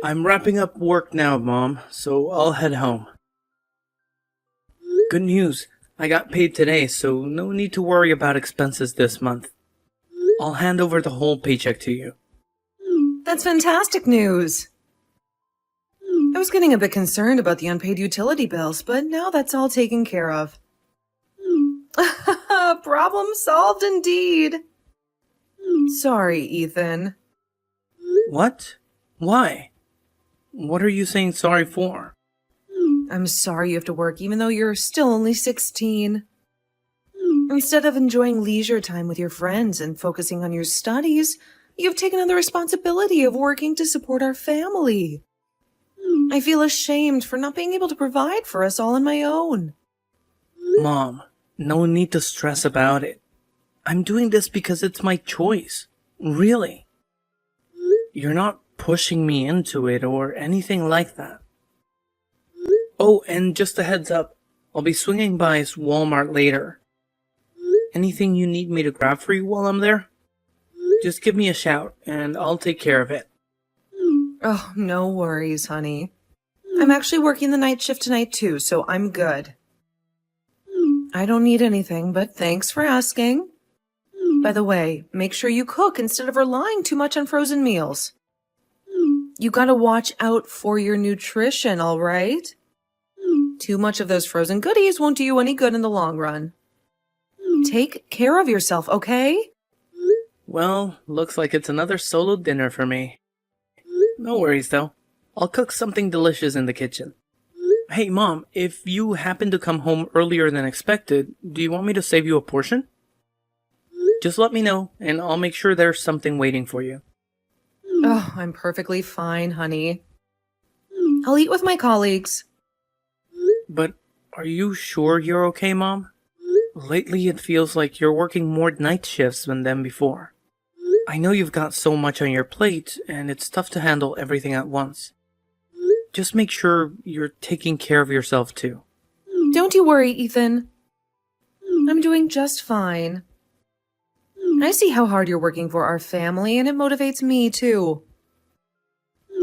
I'm wrapping up work now, Mom, so I'll head home. Good news. I got paid today, so no need to worry about expenses this month. I'll hand over the whole paycheck to you. That's fantastic news. I was getting a bit concerned about the unpaid utility bills, but now that's all taken care of. Problem solved indeed. Sorry, Ethan. What? Why? What are you saying sorry for? I'm sorry you have to work even though you're still only 16. Instead of enjoying leisure time with your friends and focusing on your studies, you've taken on the responsibility of working to support our family. I feel ashamed for not being able to provide for us all on my own. Mom, no need to stress about it. I'm doing this because it's my choice. Really. You're not pushing me into it or anything like that. Oh, and just a heads up, I'll be swinging by Walmart later. Anything you need me to grab for you while I'm there? Just give me a shout, and I'll take care of it. Oh, no worries, honey. I'm actually working the night shift tonight too, so I'm good. I don't need anything, but thanks for asking. By the way, make sure you cook instead of relying too much on frozen meals. You gotta watch out for your nutrition, all right? Too much of those frozen goodies won't do you any good in the long run. Take care of yourself, okay? Well, looks like it's another solo dinner for me. No worries though. I'll cook something delicious in the kitchen. Hey Mom, if you happen to come home earlier than expected, do you want me to save you a portion? Just let me know, and I'll make sure there's something waiting for you. Oh, I'm perfectly fine, honey. I'll eat with my colleagues. But are you sure you're okay, Mom? Lately it feels like you're working more night shifts than before. I know you've got so much on your plate, and it's tough to handle everything at once. Just make sure you're taking care of yourself too. Don't you worry, Ethan. I'm doing just fine. I see how hard you're working for our family, and it motivates me too.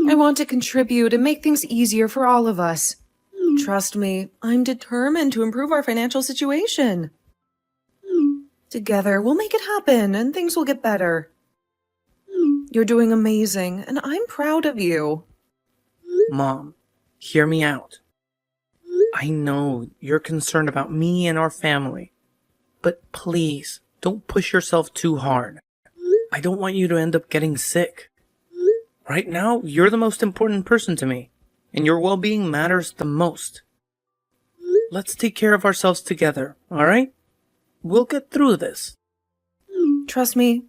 I want to contribute and make things easier for all of us. Trust me, I'm determined to improve our financial situation. Together, we'll make it happen, and things will get better. You're doing amazing, and I'm proud of you. Mom, hear me out. I know you're concerned about me and our family, but please don't push yourself too hard. I don't want you to end up getting sick. Right now, you're the most important person to me, and your well-being matters the most. Let's take care of ourselves together, alright? We'll get through this. Trust me,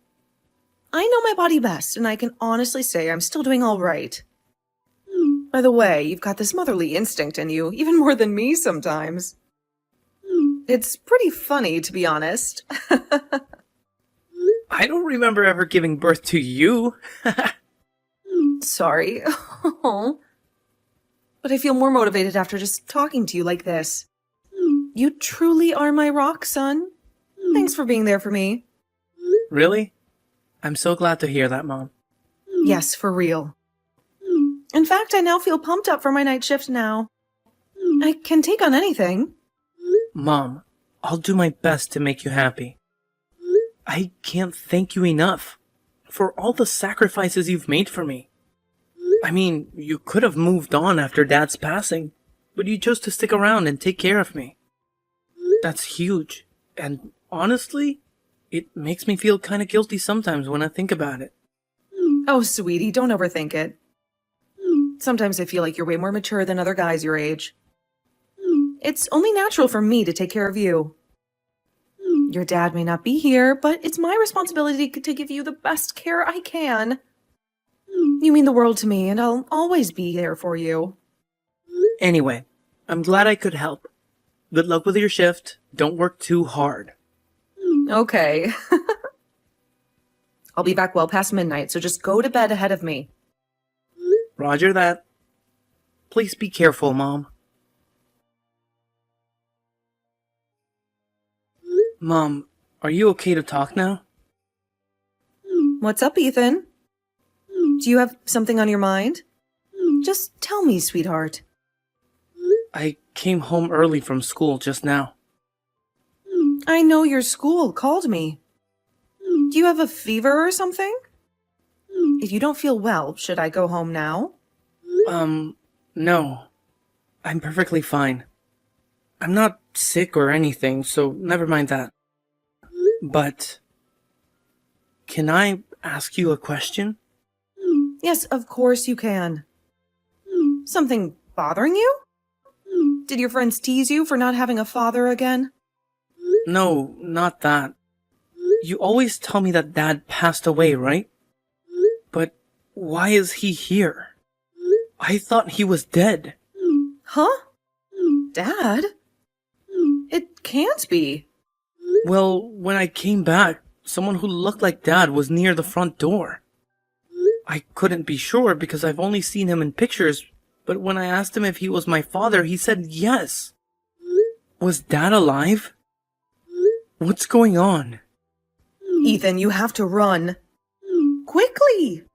I know my body best, and I can honestly say I'm still doing all right. By the way, you've got this motherly instinct in you, even more than me sometimes. It's pretty funny, to be honest. I don't remember ever giving birth to you. Sorry. But I feel more motivated after just talking to you like this. You truly are my rock, son. Thanks for being there for me. Really? I'm so glad to hear that, Mom. Yes, for real. In fact, I now feel pumped up for my night shift now. I can take on anything. Mom, I'll do my best to make you happy. I can't thank you enough for all the sacrifices you've made for me. I mean, you could have moved on after Dad's passing, but you chose to stick around and take care of me. That's huge, and honestly, it makes me feel kind of guilty sometimes when I think about it. Oh, sweetie, don't overthink it. Sometimes I feel like you're way more mature than other guys your age. It's only natural for me to take care of you. Your dad may not be here, but it's my responsibility to give you the best care I can. You mean the world to me, and I'll always be there for you. Anyway, I'm glad I could help. Good luck with your shift. Don't work too hard. Okay. I'll be back well past midnight, so just go to bed ahead of me. Roger that. Please be careful, Mom. Mom, are you okay to talk now? What's up, Ethan? Do you have something on your mind? Just tell me, sweetheart. I came home early from school just now. I know your school called me. Do you have a fever or something? If you don't feel well, should I go home now? No. I'm perfectly fine. I'm not sick or anything, so never mind that. But can I ask you a question? Yes, of course you can. Something bothering you? Did your friends tease you for not having a father again? No, not that. You always tell me that Dad passed away, right? But why is he here? I thought he was dead. Huh? Dad? It can't be. Well, when I came back, someone who looked like Dad was near the front door. I couldn't be sure because I've only seen him in pictures, but when I asked him if he was my father, he said yes. Was Dad alive? What's going on? Ethan, you have to run. Quickly!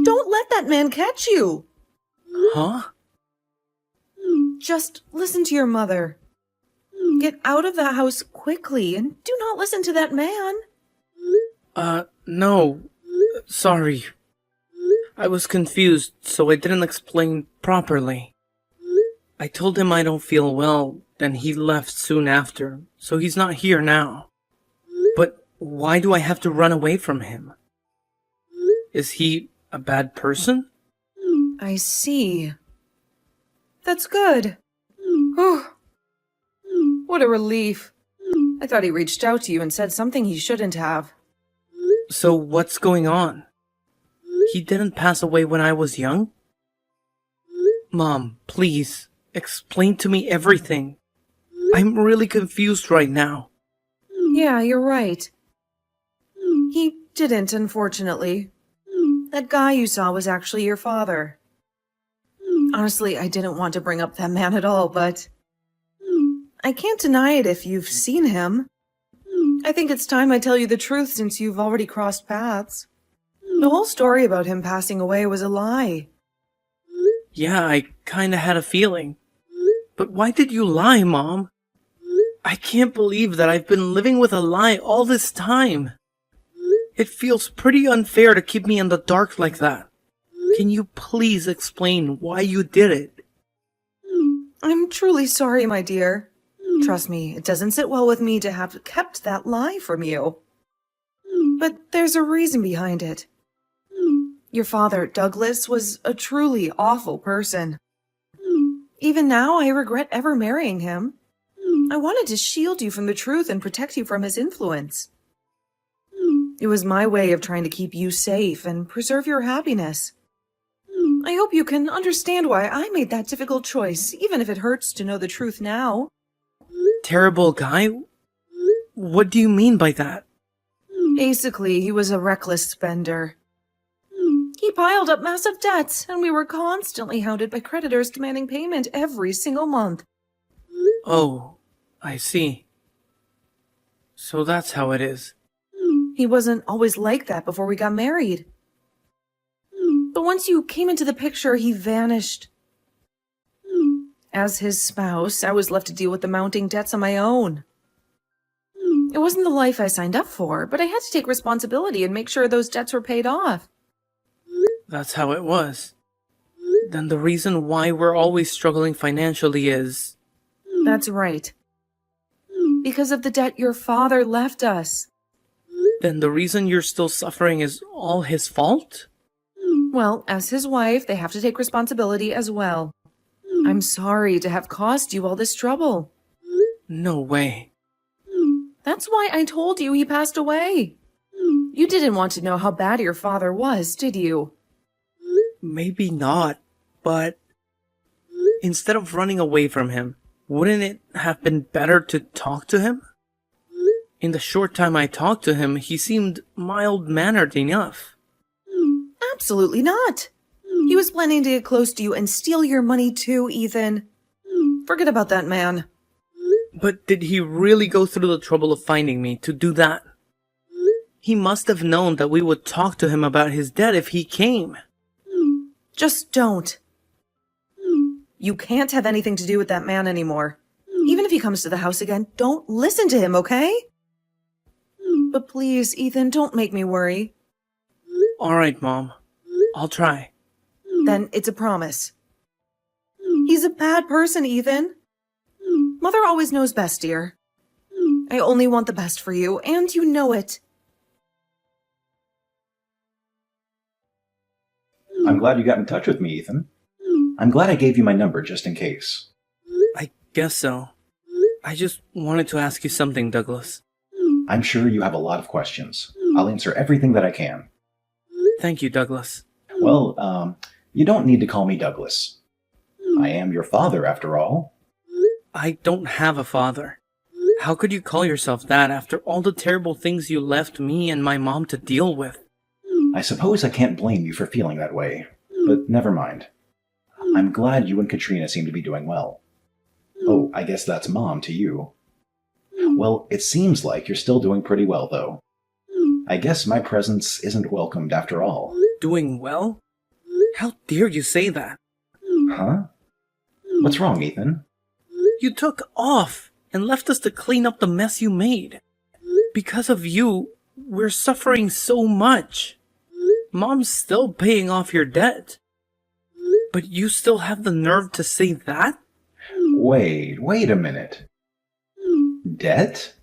Don't let that man catch you. Huh? Just listen to your mother. Get out of the house quickly and do not listen to that man. No. Sorry. I was confused, so I didn't explain properly. I told him I don't feel well, then he left soon after, so he's not here now. But why do I have to run away from him? Is he a bad person? I see. That's good. Whew. What a relief. I thought he reached out to you and said something he shouldn't have. So what's going on? He didn't pass away when I was young? Mom, please, explain to me everything. I'm really confused right now. Yeah, you're right. He didn't, unfortunately. That guy you saw was actually your father. Honestly, I didn't want to bring up that man at all, but I can't deny it if you've seen him. I think it's time I tell you the truth since you've already crossed paths. The whole story about him passing away was a lie. Yeah, I kinda had a feeling. But why did you lie, Mom? I can't believe that I've been living with a lie all this time. It feels pretty unfair to keep me in the dark like that. Can you please explain why you did it? I'm truly sorry, my dear. Trust me, it doesn't sit well with me to have kept that lie from you. But there's a reason behind it. Your father, Douglas, was a truly awful person. Even now, I regret ever marrying him. I wanted to shield you from the truth and protect you from his influence. It was my way of trying to keep you safe and preserve your happiness. I hope you can understand why I made that difficult choice, even if it hurts to know the truth now. Terrible guy? What do you mean by that? Basically, he was a reckless spender. He piled up massive debts, and we were constantly hounded by creditors demanding payment every single month. Oh, I see. So that's how it is. He wasn't always like that before we got married. But once you came into the picture, he vanished. As his spouse, I was left to deal with the mounting debts on my own. It wasn't the life I signed up for, but I had to take responsibility and make sure those debts were paid off. That's how it was. Then the reason why we're always struggling financially is... That's right. Because of the debt your father left us. Then the reason you're still suffering is all his fault? Well, as his wife, they have to take responsibility as well. I'm sorry to have caused you all this trouble. No way. That's why I told you he passed away. You didn't want to know how bad your father was, did you? Maybe not, but... Instead of running away from him, wouldn't it have been better to talk to him? In the short time I talked to him, he seemed mild-mannered enough. Absolutely not. He was planning to get close to you and steal your money too, Ethan. Forget about that man. But did he really go through the trouble of finding me to do that? He must have known that we would talk to him about his debt if he came. Just don't. You can't have anything to do with that man anymore. Even if he comes to the house again, don't listen to him, okay? But please, Ethan, don't make me worry. All right, Mom. I'll try. Then it's a promise. He's a bad person, Ethan. Mother always knows best, dear. I only want the best for you, and you know it. I'm glad you got in touch with me, Ethan. I'm glad I gave you my number just in case. I guess so. I just wanted to ask you something, Douglas. I'm sure you have a lot of questions. I'll answer everything that I can. Thank you, Douglas. Well, you don't need to call me Douglas. I am your father, after all. I don't have a father. How could you call yourself that after all the terrible things you left me and my mom to deal with? I suppose I can't blame you for feeling that way, but never mind. I'm glad you and Katrina seem to be doing well. Oh, I guess that's Mom to you. Well, it seems like you're still doing pretty well, though. I guess my presence isn't welcomed after all. Doing well? How dare you say that? Huh? What's wrong, Ethan? You took off and left us to clean up the mess you made. Because of you, we're suffering so much. Mom's still paying off your debt. But you still have the nerve to say that? Wait a minute. Debt?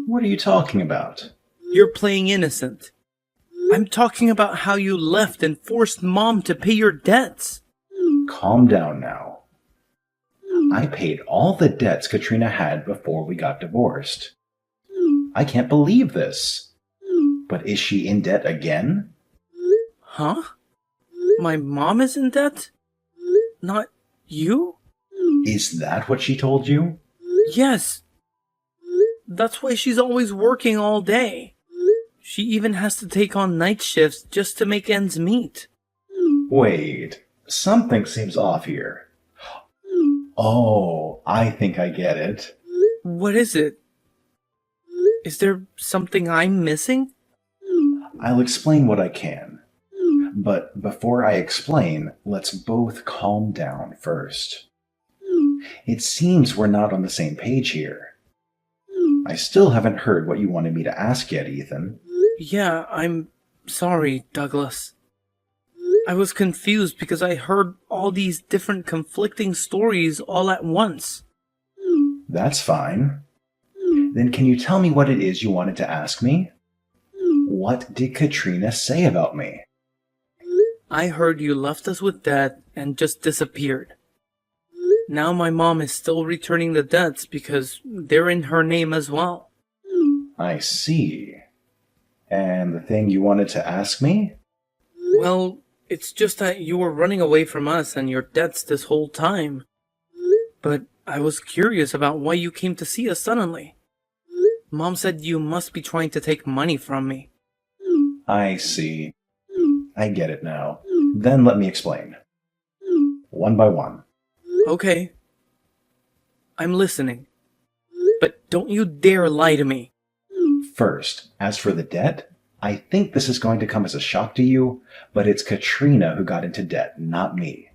What are you talking about? You're playing innocent. I'm talking about how you left and forced Mom to pay your debts. Calm down now. I paid all the debts Katrina had before we got divorced. I can't believe this. But is she in debt again? Huh? My mom is in debt? Not you? Is that what she told you? Yes. That's why she's always working all day. She even has to take on night shifts just to make ends meet. Wait, something seems off here. Oh, I think I get it. What is it? Is there something I'm missing? I'll explain what I can. But before I explain, let's both calm down first. It seems we're not on the same page here. I still haven't heard what you wanted me to ask yet, Ethan. Yeah, I'm sorry, Douglas. I was confused because I heard all these different conflicting stories all at once. That's fine. Then can you tell me what it is you wanted to ask me? What did Katrina say about me? I heard you left us with debt and just disappeared. Now my mom is still returning the debts because they're in her name as well. I see. And the thing you wanted to ask me? Well, it's just that you were running away from us and your debts this whole time. But I was curious about why you came to see us suddenly. Mom said you must be trying to take money from me. I see. I get it now. Then let me explain. One by one. Okay. I'm listening. But don't you dare lie to me. First, as for the debt, I think this is going to come as a shock to you, but it's Katrina who got into debt, not me.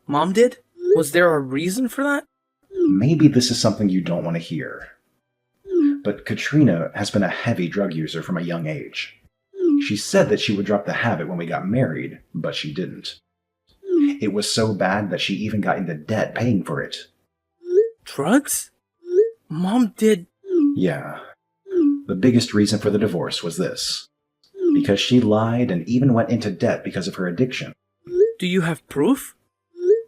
Mom did? Was there a reason for that? Maybe this is something you don't want to hear. But Katrina has been a heavy drug user from a young age. She said that she would drop the habit when we got married, but she didn't. It was so bad that she even got into debt paying for it. Drugs? Mom did... Yeah. The biggest reason for the divorce was this. Because she lied and even went into debt because of her addiction. Do you have proof?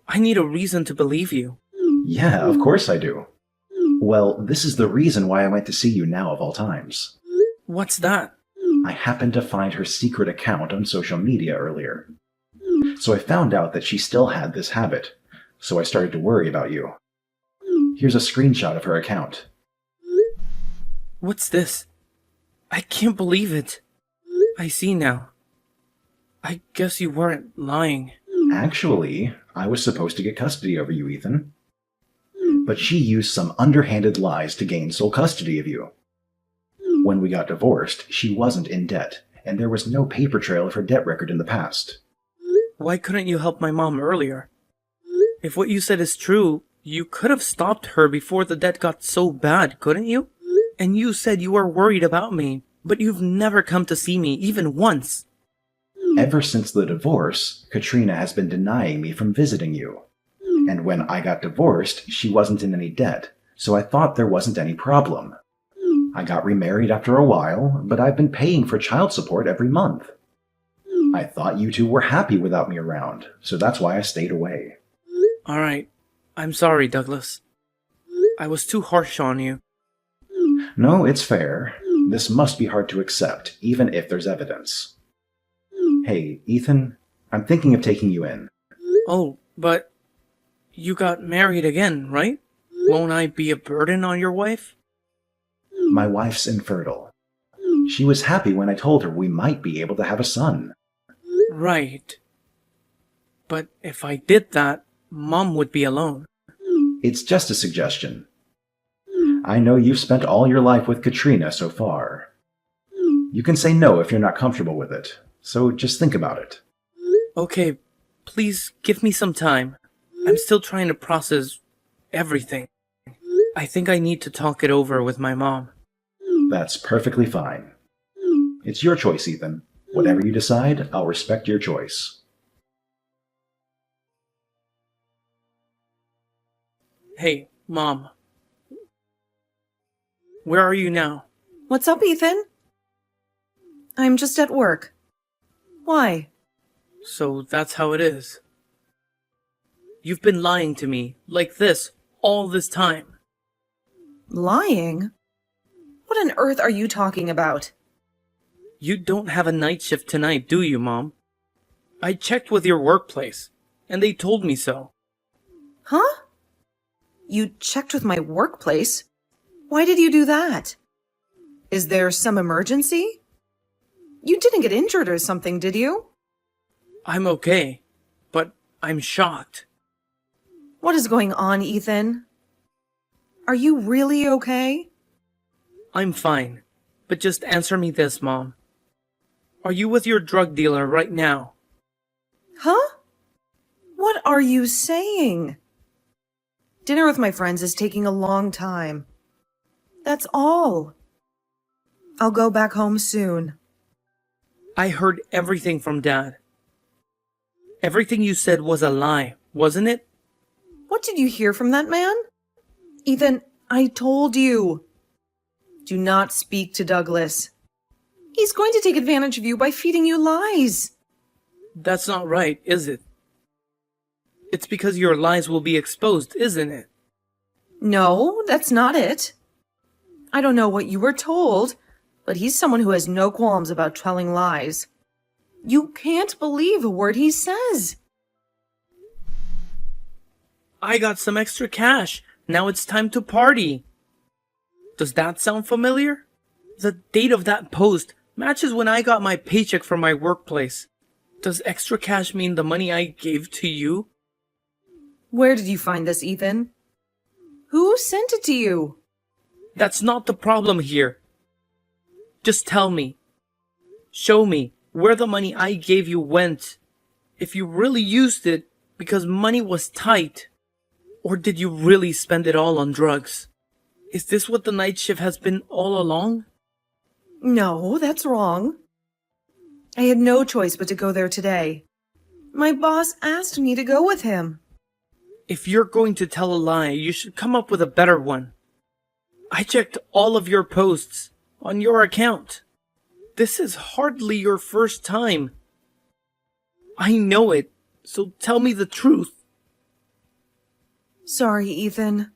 I need a reason to believe you. Yeah, of course I do. Well, this is the reason why I went to see you now of all times. What's that? I happened to find her secret account on social media earlier. So I found out that she still had this habit, so I started to worry about you. Here's a screenshot of her account. What's this? I can't believe it. I see now. I guess you weren't lying. Actually, I was supposed to get custody over you, Ethan. But she used some underhanded lies to gain sole custody of you. When we got divorced, she wasn't in debt, and there was no paper trail of her debt record in the past. Why couldn't you help my mom earlier? If what you said is true, you could have stopped her before the debt got so bad, couldn't you? And you said you were worried about me, but you've never come to see me, even once. Ever since the divorce, Katrina has been denying me from visiting you. And when I got divorced, she wasn't in any debt, so I thought there wasn't any problem. I got remarried after a while, but I've been paying for child support every month. I thought you two were happy without me around, so that's why I stayed away. Alright, I'm sorry, Douglas. I was too harsh on you. No, it's fair. This must be hard to accept, even if there's evidence. Hey, Ethan, I'm thinking of taking you in. Oh, but you got married again, right? Won't I be a burden on your wife? My wife's infertile. She was happy when I told her we might be able to have a son. Right. But if I did that, Mom would be alone. It's just a suggestion. I know you've spent all your life with Katrina so far. You can say no if you're not comfortable with it, so just think about it. Okay, please give me some time. I'm still trying to process everything. I think I need to talk it over with my mom. That's perfectly fine. It's your choice, Ethan. Whatever you decide, I'll respect your choice. Hey, Mom. Where are you now? What's up, Ethan? I'm just at work. Why? So that's how it is. You've been lying to me, like this, all this time. Lying? What on earth are you talking about? You don't have a night shift tonight, do you, Mom? I checked with your workplace, and they told me so. Huh? You checked with my workplace? Why did you do that? Is there some emergency? You didn't get injured or something, did you? I'm okay, but I'm shocked. What is going on, Ethan? Are you really okay? I'm fine, but just answer me this, Mom. Are you with your drug dealer right now? Huh? What are you saying? Dinner with my friends is taking a long time. That's all. I'll go back home soon. I heard everything from Dad. Everything you said was a lie, wasn't it? What did you hear from that man? Ethan, I told you. Do not speak to Douglas. He's going to take advantage of you by feeding you lies. That's not right, is it? It's because your lies will be exposed, isn't it? No, that's not it. I don't know what you were told, but he's someone who has no qualms about telling lies. You can't believe a word he says. I got some extra cash. Now it's time to party. Does that sound familiar? The date of that post matches when I got my paycheck from my workplace. Does extra cash mean the money I gave to you? Where did you find this, Ethan? Who sent it to you? That's not the problem here. Just tell me. Show me where the money I gave you went. If you really used it because money was tight. Or did you really spend it all on drugs? Is this what the night shift has been all along? No, that's wrong. I had no choice but to go there today. My boss asked me to go with him. If you're going to tell a lie, you should come up with a better one. I checked all of your posts on your account. This is hardly your first time. I know it, so tell me the truth. Sorry, Ethan.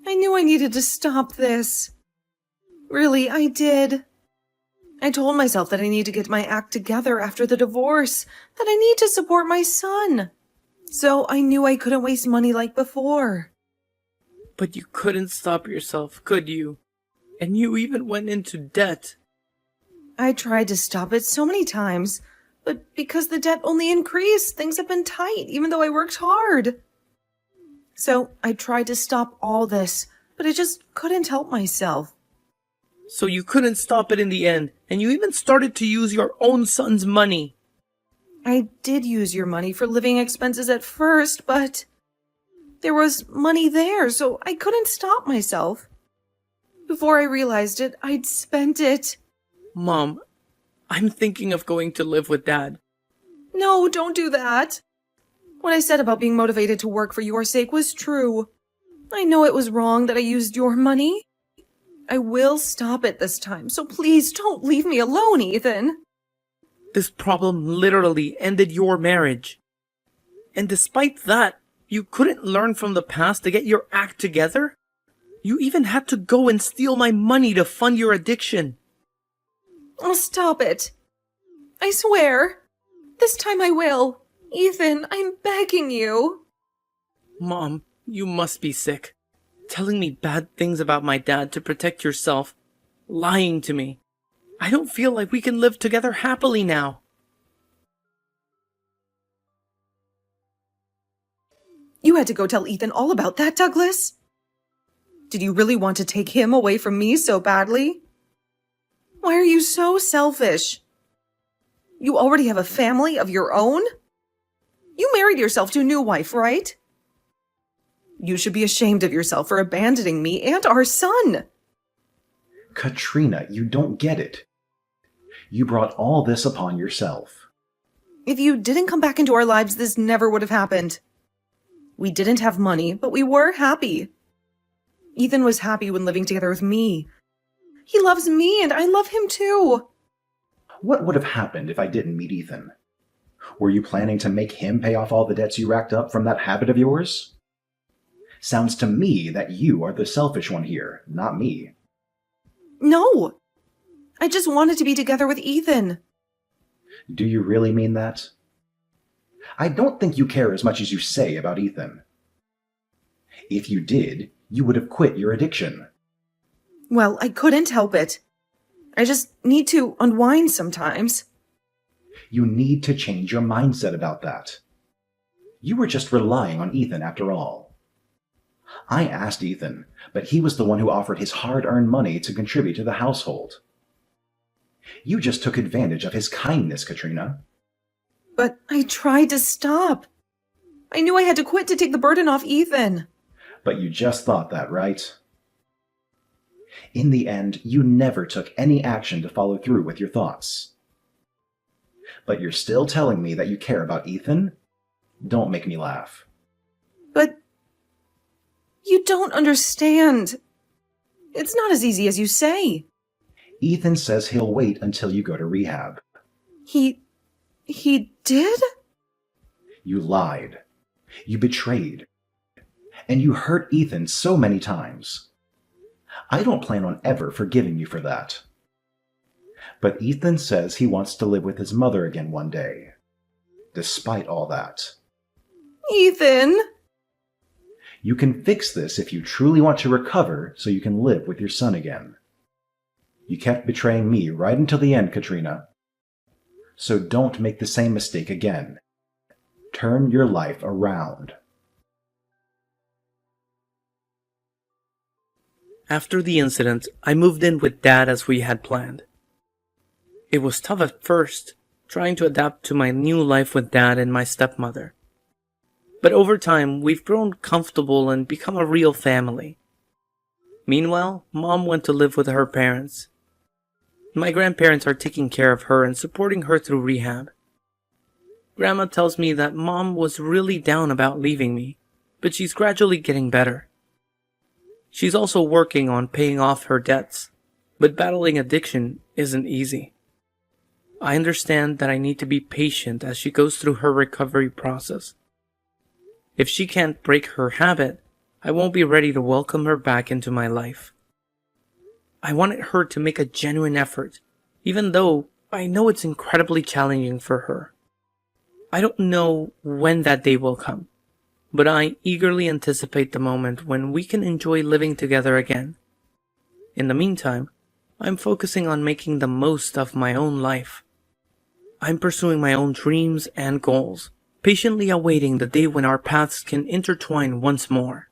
I knew I needed to stop this. Really, I did. I told myself that I need to get my act together after the divorce, that I need to support my son. So I knew I couldn't waste money like before. But you couldn't stop yourself, could you? And you even went into debt. I tried to stop it so many times, but because the debt only increased, things have been tight, even though I worked hard. So I tried to stop all this, but I just couldn't help myself. So you couldn't stop it in the end, and you even started to use your own son's money. I did use your money for living expenses at first, but There was money there, so I couldn't stop myself. Before I realized it, I'd spent it. Mom, I'm thinking of going to live with Dad. No, don't do that. What I said about being motivated to work for your sake was true. I know it was wrong that I used your money. I will stop it this time, so please don't leave me alone, Ethan. This problem literally ended your marriage. And despite that, you couldn't learn from the past to get your act together? You even had to go and steal my money to fund your addiction. Oh, stop it. I swear. This time I will. Ethan, I'm begging you. Mom, you must be sick. Telling me bad things about my dad to protect yourself. Lying to me. I don't feel like we can live together happily now. You had to go tell Ethan all about that, Douglas? Did you really want to take him away from me so badly? Why are you so selfish? You already have a family of your own? You married yourself to a new wife, right? You should be ashamed of yourself for abandoning me and our son. Katrina, you don't get it. You brought all this upon yourself. If you didn't come back into our lives, this never would have happened. We didn't have money, but we were happy. Ethan was happy when living together with me. He loves me and I love him too. What would have happened if I didn't meet Ethan? Were you planning to make him pay off all the debts you racked up from that habit of yours? Sounds to me that you are the selfish one here, not me. No. I just wanted to be together with Ethan. Do you really mean that? I don't think you care as much as you say about Ethan. If you did, you would have quit your addiction. Well, I couldn't help it. I just need to unwind sometimes. You need to change your mindset about that. You were just relying on Ethan after all. I asked Ethan, but he was the one who offered his hard-earned money to contribute to the household. You just took advantage of his kindness, Katrina. But I tried to stop. I knew I had to quit to take the burden off Ethan. But you just thought that, right? In the end, you never took any action to follow through with your thoughts. But you're still telling me that you care about Ethan? Don't make me laugh. But you don't understand. It's not as easy as you say. Ethan says he'll wait until you go to rehab. He did? You lied. You betrayed. And you hurt Ethan so many times. I don't plan on ever forgiving you for that. But Ethan says he wants to live with his mother again one day. Despite all that. Ethan! You can fix this if you truly want to recover so you can live with your son again. You kept betraying me right until the end, Katrina. So don't make the same mistake again. Turn your life around. After the incident, I moved in with Dad as we had planned. It was tough at first, trying to adapt to my new life with Dad and my stepmother. But over time, we've grown comfortable and become a real family. Meanwhile, Mom went to live with her parents. My grandparents are taking care of her and supporting her through rehab. Grandma tells me that Mom was really down about leaving me, but she's gradually getting better. She's also working on paying off her debts, but battling addiction isn't easy. I understand that I need to be patient as she goes through her recovery process. If she can't break her habit, I won't be ready to welcome her back into my life. I wanted her to make a genuine effort, even though I know it's incredibly challenging for her. I don't know when that day will come, but I eagerly anticipate the moment when we can enjoy living together again. In the meantime, I'm focusing on making the most of my own life. I'm pursuing my own dreams and goals, patiently awaiting the day when our paths can intertwine once more.